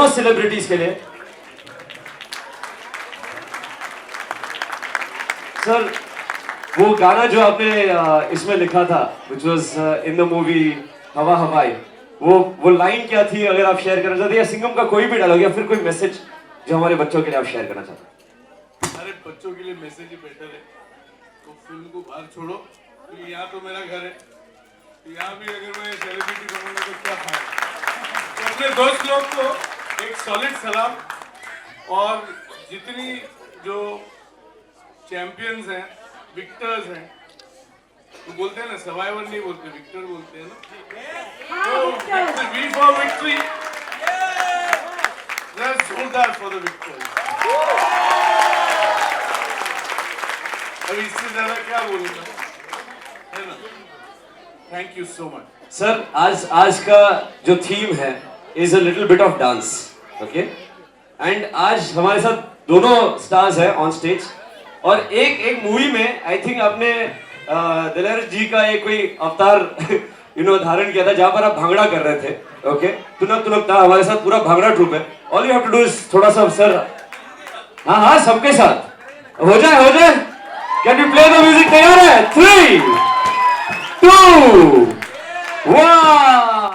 दोनों सेलिब्रिटीज के लिए। सर वो गाना जो आपने इसमें लिखा था, which was in the movie हवा हवाई, वो लाइन क्या थी, अगर आप शेयर करना चाहते हैं, या सिंगम का कोई भी डालोगे, या फिर कोई मैसेज जो हमारे बच्चों के लिए आप शेयर करना चाहते हैं? अरे बच्चों के लिए मैसेज ही बेटर है, तो फिल्म को बाहर छोड़ो, क्योंकि यहाँ तो मेरा घर है, यहाँ भी अगर मैं सेलिब्रिटी बनूंगा तो क्या फायदा। तो अपने दोस्त लोग को एक सॉलिड सलाम, और जितनी जो चैंपियंस हैं, विक्टर्स हैं, तो बोलते हैं ना, सर्वाइवर नहीं बोलते, विक्टर बोलते हैं ना, तो वी फॉर विक्ट्री, जोरदार फॉर द विक्टर्स। अब इससे ज्यादा क्या बोलूंगा, है ना। Thank you so much sir. आज का जो थीम है is a little bit of dance, okay, and आज हमारे साथ दोनों स्टार्स हैं ऑन स्टेज, और एक मूवी में आई थिंक आपने दिलेर जी का एक कोई अवतार धारण किया था, जहां पर आप भांगड़ा कर रहे थे, ओके। तुनक तुनक था, हमारे साथ पूरा भांगड़ा ट्रूप है। All you have to do is थोड़ा सा, सर, हाँ सबके साथ हो जाए। Can you play the music? तैयार है? 3, 2, 1।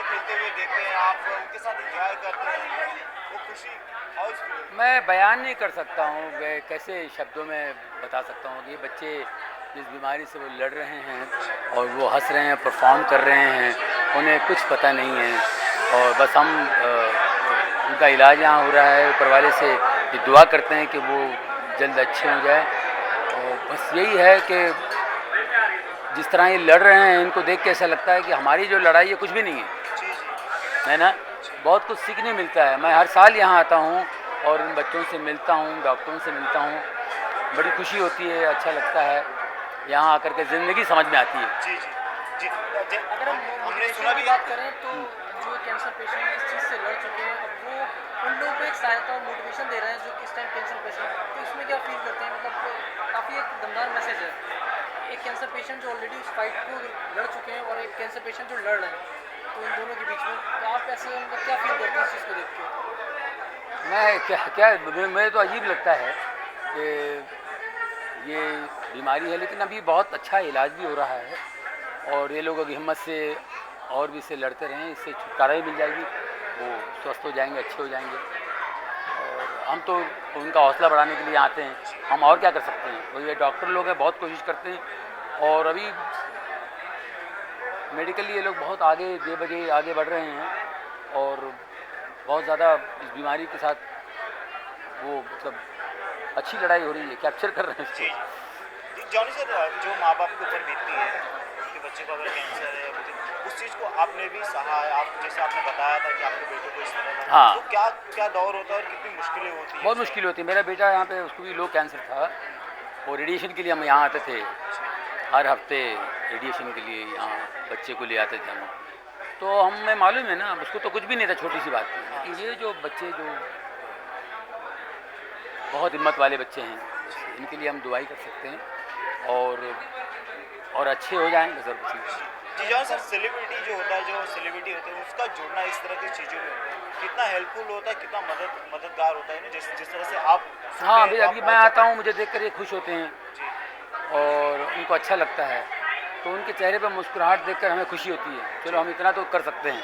खेलते हुए देखते हैं, आप उनके साथ एंजॉय करते हैं, वो खुशी हाउ इज फीलिंग? मैं बयान नहीं कर सकता हूँ, मैं कैसे शब्दों में बता सकता हूँ कि ये बच्चे जिस बीमारी से वो लड़ रहे हैं और वो हंस रहे हैं, परफॉर्म कर रहे हैं, उन्हें कुछ पता नहीं है और बस हम उनका इलाज यहाँ हो रहा है। ऊपर वाले से ये दुआ करते हैं कि वो जल्द अच्छे हो जाए और बस यही है कि जिस तरह ये लड़ रहे हैं इनको देख के ऐसा लगता है कि हमारी जो लड़ाई है कुछ भी नहीं है ना। बहुत कुछ सीखने मिलता है। मैं हर साल यहाँ आता हूँ और इन बच्चों से मिलता हूँ, डॉक्टरों से मिलता हूँ, बड़ी खुशी होती है, अच्छा लगता है। यहाँ आकर के ज़िंदगी समझ में आती है। जी जी जी। अगर हम हमने सुना भी बात करें तो जो कैंसर पेशेंट इस चीज़ से लड़ चुके हैं, अब वो उन लोगों को एक सहायता और मोटिवेशन दे रहे हैं जो कि इस टाइम कैंसर पेशेंट, तो इसमें क्या फील करते हैं? मतलब काफ़ी एक दमदार मैसेज है। एक कैंसर पेशेंट जो ऑलरेडी उस फाइट को लड़ चुके हैं और एक कैंसर पेशेंट जो लड़ रहे हैं, तो इन दोनों के बीच में तो आप ऐसे मतलब क्या फील करते हैं इस चीज़ को देख के? मैं मुझे तो अजीब लगता है कि ये बीमारी है लेकिन अभी बहुत अच्छा इलाज भी हो रहा है और ये लोग अभी हिम्मत से और भी इससे लड़ते रहें, इससे छुटकारा भी मिल जाएगी, वो स्वस्थ हो जाएंगे, अच्छे हो जाएंगे। और हम तो उनका हौसला बढ़ाने के लिए आते हैं, हम और क्या कर सकते हैं। तो ये डॉक्टर लोग हैं, बहुत कोशिश करते हैं और अभी मेडिकली ये लोग बहुत आगे बेवजह आगे बढ़ रहे हैं और बहुत ज़्यादा इस बीमारी के साथ वो मतलब अच्छी लड़ाई हो रही है, कैप्चर कर रहे हैं जी इसको। जी। जॉनी सर, जो माँ बाप के ऊपर बीतती है कि बच्चे को अगर कैंसर है, उस चीज़ को आपने भी सहा है। आप जैसे आपने बताया था कि आपके बेटे को इस तरह का, हाँ। तो क्या क्या दौर होता है और कितनी मुश्किलें होती हैं? बहुत मुश्किल होती है। मेरा बेटा यहाँ पे उसको भी लो कैंसर था और रेडिएशन के लिए हम यहाँ आते थे, हर हफ्ते रेडिएशन के लिए यहाँ बच्चे को ले आते थे हम। तो हमें मालूम है ना, उसको तो कुछ भी नहीं था, छोटी सी बात थी। कि ये जो बच्चे जो बहुत हिम्मत वाले बच्चे हैं, इनके लिए हम दुआई कर सकते हैं और अच्छे हो जाएंगे सर कुछ नहीं। जी जॉन सर, सेलिब्रिटी जो होता है, जो सेलिब्रिटी होते हैं, उसका जुड़ना इस तरह की चीज़ों में कितना हेल्पफुल होता है, कितना मददगार होता है ना, जिस तरह से आप सुनते हाँ हैं, भाई, तो अभी आप मैं बहुत आता हूँ, मुझे देख कर ये खुश होते हैं जी और उनको अच्छा लगता है, तो उनके चेहरे पर मुस्कुराहट देखकर हमें खुशी होती है। चलो हम इतना तो कर सकते हैं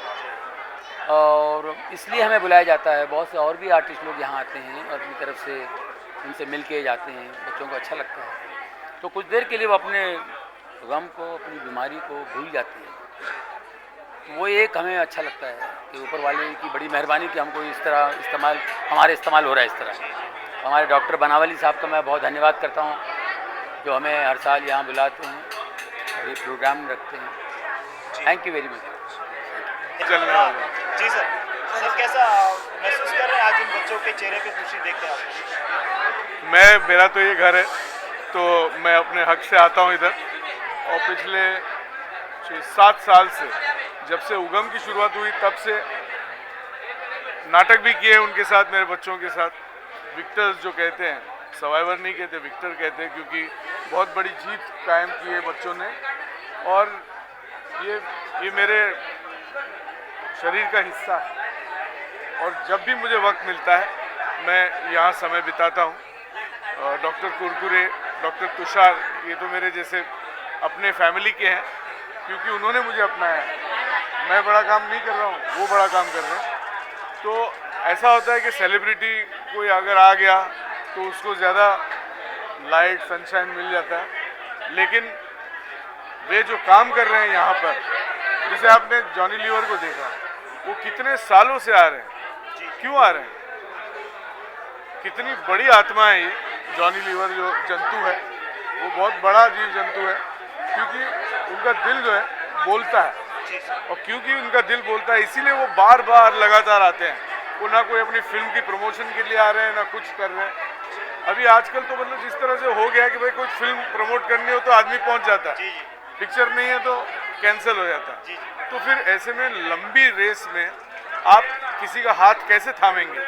और इसलिए हमें बुलाया जाता है। बहुत से और भी आर्टिस्ट लोग यहाँ आते हैं और अपनी तरफ से उनसे मिल के जाते हैं, बच्चों को अच्छा लगता है। तो कुछ देर के लिए वो अपने गम को, अपनी बीमारी को भूल जाते हैं। तो वो एक हमें अच्छा लगता है कि ऊपर वाले की बड़ी मेहरबानी कि हमको इस तरह हमारे इस्तेमाल हो रहा है इस तरह। हमारे डॉक्टर बनावली साहब का मैं बहुत धन्यवाद करता हूँ जो हमें हर साल यहाँ बुलाते हैं और ये प्रोग्राम रखते हैं। Thank you very much. चलने वाला। जी सर। सर कैसा महसूस कर रहे हैं आज इन बच्चों के चेहरे पे खुशी देख के आप? मेरा तो ये घर है, तो मैं अपने हक से आता हूँ इधर और पिछले 6-7 साल से, जब से उगम की शुरुआत हुई तब से नाटक भी किए उनके साथ, मेरे बच्चों के साथ। विक्टर्स जो कहते हैं, सर्वाइवर नहीं कहते, विक्टर कहते हैं, क्योंकि बहुत बड़ी जीत कायम की है बच्चों ने और ये मेरे शरीर का हिस्सा है और जब भी मुझे वक्त मिलता है मैं यहाँ समय बिताता हूँ। डॉक्टर कुरकुरे, डॉक्टर तुषार, ये तो मेरे जैसे अपने फैमिली के हैं क्योंकि उन्होंने मुझे अपनाया है। मैं बड़ा काम नहीं कर रहा हूँ, वो बड़ा काम कर रहे हैं। तो ऐसा होता है कि सेलिब्रिटी कोई अगर आ गया तो उसको ज़्यादा लाइट सनशाइन मिल जाता है, लेकिन वे जो काम कर रहे हैं यहाँ पर, जैसे आपने जॉनी लीवर को देखा, वो कितने सालों से आ रहे हैं। क्यों आ रहे हैं? कितनी बड़ी आत्मा है ये जॉनी लीवर जो जंतु है, वो बहुत बड़ा जीव जंतु है क्योंकि उनका दिल जो है बोलता है और क्योंकि उनका दिल बोलता है इसीलिए वो बार बार लगातार आते हैं। वो ना कोई अपनी फिल्म की प्रमोशन के लिए आ रहे हैं ना कुछ कर रहे हैं। अभी आजकल तो मतलब जिस तरह से हो गया है कि भाई कुछ फिल्म प्रमोट करनी हो तो आदमी पहुंच जाता है, पिक्चर नहीं है तो कैंसिल हो जाता है। तो फिर ऐसे में लंबी रेस में आप किसी का हाथ कैसे थामेंगे?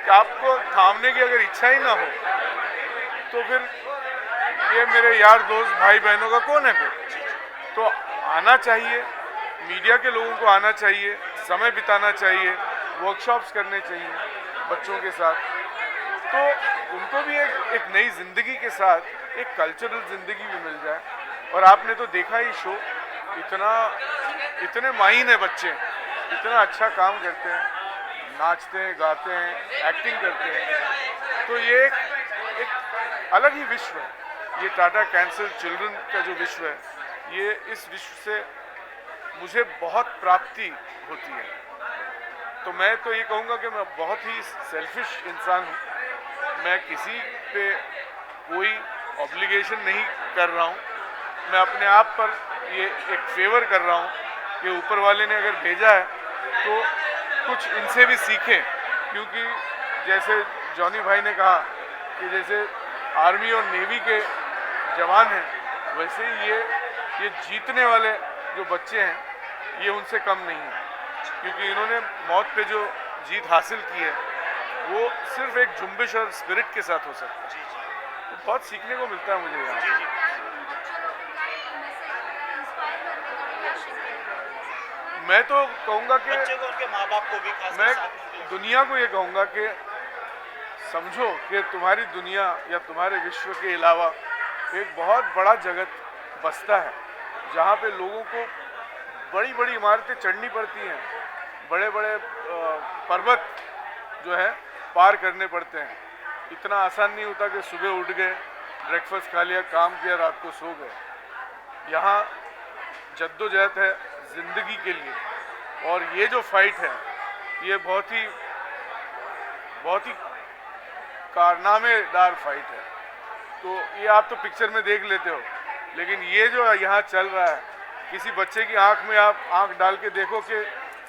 कि आपको थामने की अगर इच्छा ही ना हो तो फिर ये मेरे यार दोस्त भाई बहनों का कौन है फिर? तो आना चाहिए, मीडिया के लोगों को आना चाहिए, समय बिताना चाहिए, वर्कशॉप्स करने चाहिए बच्चों के साथ, तो उनको भी एक नई ज़िंदगी के साथ एक कल्चरल ज़िंदगी भी मिल जाए। और आपने तो देखा ही शो, इतना इतने माहिर हैं बच्चे, इतना अच्छा काम करते हैं, नाचते हैं, गाते हैं, एक्टिंग करते हैं। तो ये एक अलग ही विश्व है, ये टाटा कैंसर चिल्ड्रन का जो विश्व है, ये इस विश्व से मुझे बहुत प्राप्ति होती है। तो मैं तो ये कहूँगा कि मैं बहुत ही सेल्फिश इंसान हूँ। मैं किसी पे कोई ऑब्लिगेशन नहीं कर रहा हूँ, मैं अपने आप पर ये एक फेवर कर रहा हूँ कि ऊपर वाले ने अगर भेजा है तो कुछ इनसे भी सीखें। क्योंकि जैसे जॉनी भाई ने कहा कि जैसे आर्मी और नेवी के जवान हैं, वैसे ही ये जीतने वाले जो बच्चे हैं ये उनसे कम नहीं है, क्योंकि इन्होंने मौत पे जो जीत हासिल की है वो सिर्फ एक जुम्बिश और स्पिरिट के साथ हो सकता है। तो बहुत सीखने को मिलता है मुझे यहाँ पे। मैं तो कहूँगा कि बच्चे को उनके माँ बाप को भी खास मैं दुनिया को ये कहूँगा कि समझो कि तुम्हारी दुनिया या तुम्हारे विश्व के अलावा एक बहुत बड़ा जगत बसता है, जहाँ पे लोगों को बड़ी बड़ी इमारतें चढ़नी पड़ती हैं, बड़े बड़े पर्वत जो है पार करने पड़ते हैं। इतना आसान नहीं होता कि सुबह उठ गए, ब्रेकफास्ट खा लिया, काम किया, रात को सो गए। यहाँ जद्दोजहद है ज़िंदगी के लिए, और ये जो फाइट है ये बहुत ही कारनामेदार फाइट है। तो ये आप तो पिक्चर में देख लेते हो, लेकिन ये जो यहाँ चल रहा है, किसी बच्चे की आंख में आप आंख डाल के देखो कि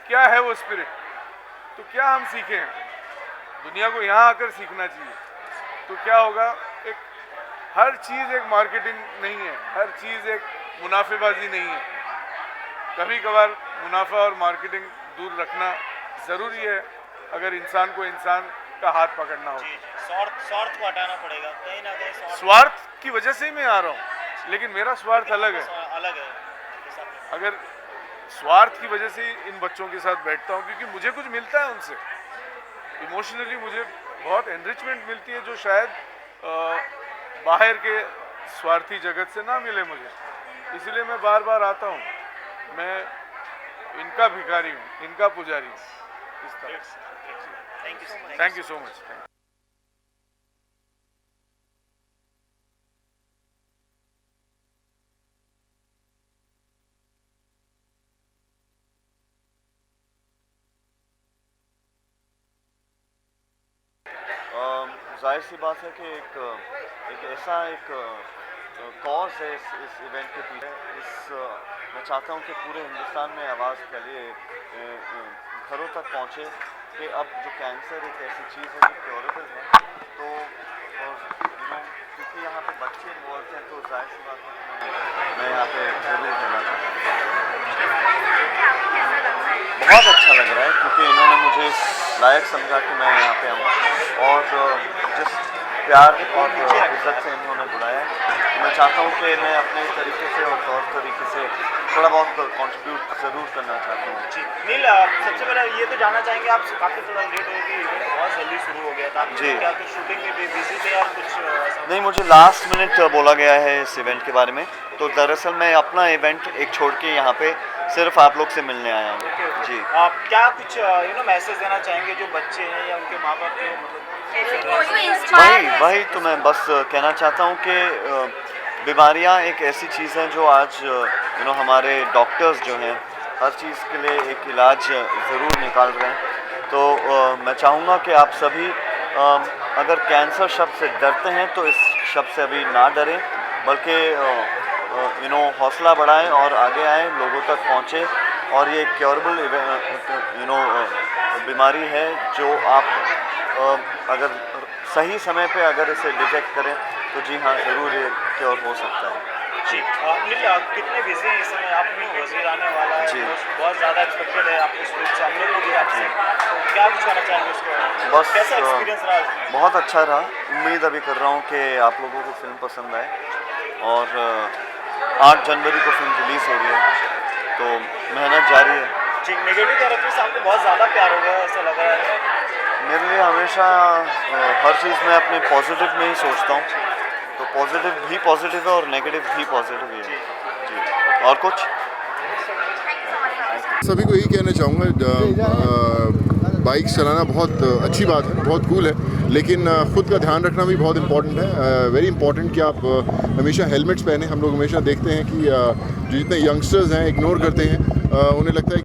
क्या है वो स्पिरिट, तो क्या हम सीखें। दुनिया को यहाँ आकर सीखना चाहिए। तो क्या होगा, एक हर चीज़ एक मार्केटिंग नहीं है, हर चीज़ एक मुनाफेबाजी नहीं है। कभी कभार मुनाफा और मार्केटिंग दूर रखना ज़रूरी है अगर इंसान को इंसान का हाथ पकड़ना हो। स्वार्थ को हटाना पड़ेगा, कहीं ना कहीं स्वार्थ की वजह से ही मैं आ रहा हूँ, लेकिन मेरा स्वार्थ अलग है। अगर स्वार्थ की वजह से इन बच्चों के साथ बैठता हूँ क्योंकि मुझे कुछ मिलता है उनसे, इमोशनली मुझे बहुत एनरिचमेंट मिलती है जो शायद बाहर के स्वार्थी जगत से ना मिले मुझे। इसलिए मैं बार बार आता हूँ। मैं इनका भिखारी हूँ, इनका पुजारी हूँ। इस तरह। Thank you so much. जाहिर सी बात है कि एक ऐसा कॉज है इस इवेंट के पीछे। मैं चाहता हूं कि पूरे हिंदुस्तान में आवाज़ फैले, घरों तक पहुंचे कि अब जो कैंसर एक ऐसी चीज़ है जो क्योरेबल है। तो क्योंकि यहाँ पे बच्चे इन्वॉल्व हैं, तो जाहिर सी बात है मैं यहाँ पे जरूर रहना चाहता हूँ। बहुत अच्छा लग रहा है क्योंकि इन्होंने मुझे लायक समझा कि मैं यहाँ पे आऊँ, और जिस प्यार और इज्जत से इन्होंने बुलाया है, मैं चाहता हूँ कि मैं अपने तरीके से और तौर तरीके से थोड़ा बहुत कंट्रीब्यूट ज़रूर करना चाहता हूँ। जी नील, सबसे पहले ये तो जानना चाहेंगे, आप काफ़ी थोड़ा लेट हो गई, इवेंट बहुत जल्दी शुरू हो गया था जी, क्या कुछ शूटिंग में भी बिजी थे या कुछ नहीं, मुझे लास्ट मिनट बोला गया है इस इवेंट के बारे में। तो दरअसल मैं अपना इवेंट एक छोड़ के यहाँ पे सिर्फ आप लोग से मिलने आया हूँ। जी, आप क्या कुछ मैसेज देना चाहेंगे जो बच्चे हैं या उनके माँ बाप जो वही तो मैं बस कहना चाहता हूँ कि बीमारियाँ एक ऐसी चीज़ है जो आज हमारे डॉक्टर्स जो हैं हर चीज़ के लिए एक इलाज ज़रूर निकाल रहे हैं। तो मैं चाहूँगा कि आप सभी अगर कैंसर शब्द से डरते हैं तो इस शब्द से अभी ना डरें, बल्कि हौसला बढ़ाएं और आगे आएँ, लोगों तक पहुँचे। और ये क्योरेबल बीमारी है जो आप अगर सही समय पे अगर इसे डिटेक्ट करें तो जी हाँ, ज़रूर ये क्योर हो सकता है। जी कितने बिजी हैं इस समय? आप वज़ीर आने वाला है, जी, बहुत ज़्यादा एक्सपेक्टेड है आपको स्कूल से, हम लोग भी आपसे, तो क्या कुछ कहना चाहेंगे उसको? बस कैसा एक्सपीरियंस रहा? बहुत अच्छा रहा। उम्मीद अभी कर रहा हूँ कि आप लोगों को फिल्म पसंद आए, और 8 जनवरी को फिल्म रिलीज़ हो रही है, तो मेहनत जारी है। जी, नेगेटिव कैरेक्टर से आपको बहुत ज़्यादा प्यार हो गया ऐसा लग रहा है? मेरे लिए हमेशा हर चीज़ में अपने पॉजिटिव में ही सोचता हूँ, तो पॉजिटिव भी पॉजिटिव है और नेगेटिव भी पॉजिटिव ही है। जी, और कुछ सभी को यही कहना चाहूँगा, बाइक चलाना बहुत अच्छी बात है, बहुत कूल है, लेकिन ख़ुद का ध्यान रखना भी बहुत इंपॉर्टेंट है। वेरी इंपॉर्टेंट कि आप हमेशा हेलमेट्स पहने। हम लोग हमेशा देखते हैं कि जो जितने यंगस्टर्स हैं इग्नोर करते हैं, उन्हें लगता है